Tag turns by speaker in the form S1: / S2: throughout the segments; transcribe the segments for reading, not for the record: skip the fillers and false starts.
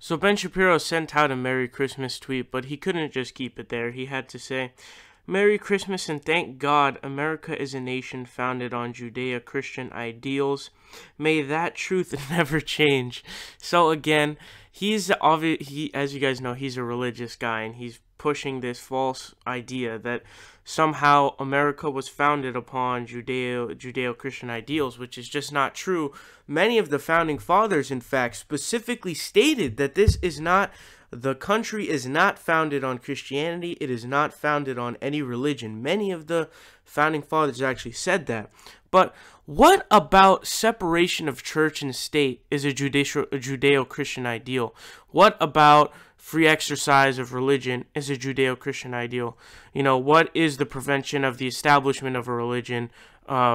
S1: So Ben Shapiro sent out a Merry Christmas tweet, but he couldn't just keep it there. He had to say, Merry Christmas and thank God America is a nation founded on Judeo-Christian ideals. May that truth never change. So again, as you guys know, he's a religious guy, and he's pushing this false idea that somehow America was founded upon Judeo-Christian ideals, which is just not true. Many of the founding fathers, in fact, specifically stated that the country is not founded on Christianity. It is not founded on any religion. Many of the founding fathers actually said that. But what about separation of church and state is a Judeo-Christian ideal? What about free exercise of religion is a Judeo-Christian ideal? You know, what is the prevention of the establishment of a religion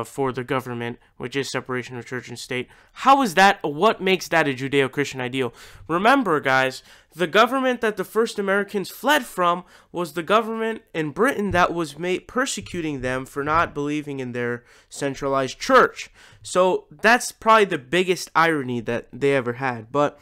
S1: for the government, which is separation of church and state? How is that? What makes that a Judeo-Christian ideal? Remember, guys, the government that the first Americans fled from was the government in Britain that was persecuting them for not believing in their centralized church. So that's probably the biggest irony that they ever had. But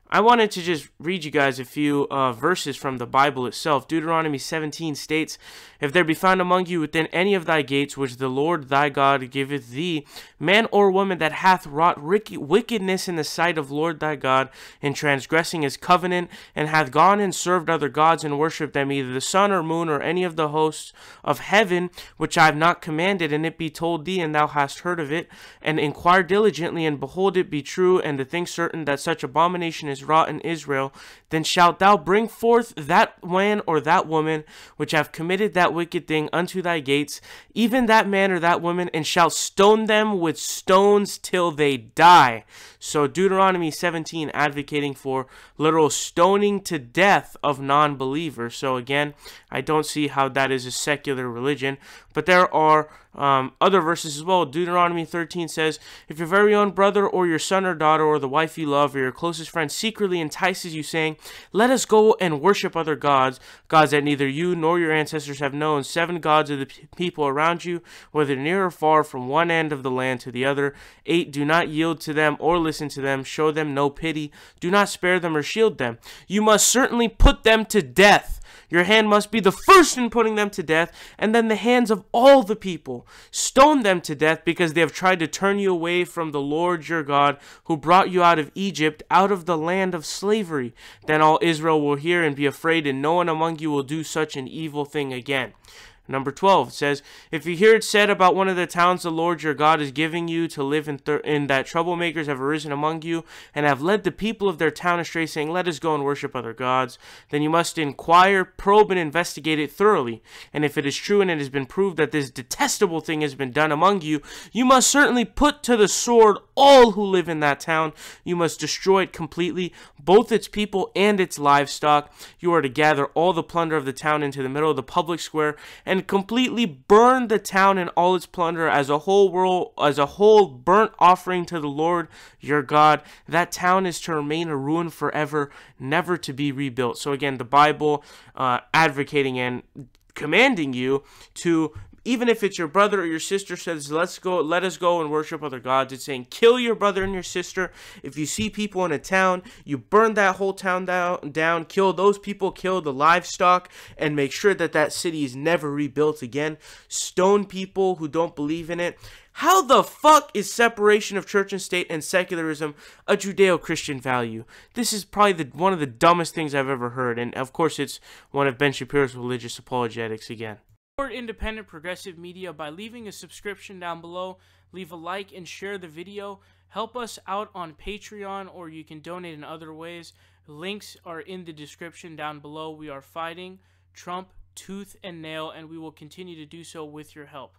S1: I wanted to just read you guys a few verses from the Bible itself. Deuteronomy 17 states, If there be found among you within any of thy gates, which the Lord thy God giveth thee, man or woman that hath wrought wickedness in the sight of Lord thy God, in transgressing his covenant, and hath gone and served other gods and worshipped them, either the sun or moon or any of the hosts of heaven, which I have not commanded, and it be told thee, and thou hast heard of it, and inquire diligently, and behold, it be true, and the thing certain that such abomination is wrought in Israel, then shalt thou bring forth that man or that woman which have committed that wicked thing unto thy gates, even that man or that woman, and shalt stone them with stones till they die. So Deuteronomy 17 advocating for literal stoning to death of non-believers. So again, I don't see how that is a secular religion, but there are other verses as well. Deuteronomy 13 says, If your very own brother or your son or daughter or the wife you love or your closest friend secretly entices you, saying, Let us go and worship other gods, gods that neither you nor your ancestors have known, 7 gods of the people around you, whether near or far, from one end of the land to the other. 8, do not yield to them or listen to them. Show them no pity. Do not spare them or shield them. You must certainly put them to death. Your hand must be the first in putting them to death, and then the hands of all the people. Stone them to death, because they have tried to turn you away from the Lord your God, who brought you out of Egypt, out of the land of slavery. Then all Israel will hear and be afraid, and no one among you will do such an evil thing again. Number 12 says, If you hear it said about one of the towns the Lord your God is giving you to live in that troublemakers have arisen among you, and have led the people of their town astray, saying, Let us go and worship other gods, then you must inquire, probe, and investigate it thoroughly. And if it is true and it has been proved that this detestable thing has been done among you, you must certainly put to the sword all who live in that town. You must destroy it completely, both its people and its livestock. You are to gather all the plunder of the town into the middle of the public square, and completely burn the town and all its plunder as a whole burnt offering to the Lord your God. That town is to remain a ruin forever, never to be rebuilt. So again, the Bible advocating and commanding you to, even if it's your brother or your sister says, let us go and worship other gods, it's saying, kill your brother and your sister. If you see people in a town, you burn that whole town down, kill those people, kill the livestock, and make sure that that city is never rebuilt again. Stone people who don't believe in it. How the fuck is separation of church and state and secularism a Judeo-Christian value? This is probably one of the dumbest things I've ever heard, and of course it's one of Ben Shapiro's religious apologetics again. Support independent progressive media by leaving a subscription down below, leave a like and share the video, help us out on Patreon, or you can donate in other ways. Links are in the description down below. We are fighting Trump tooth and nail, and we will continue to do so with your help.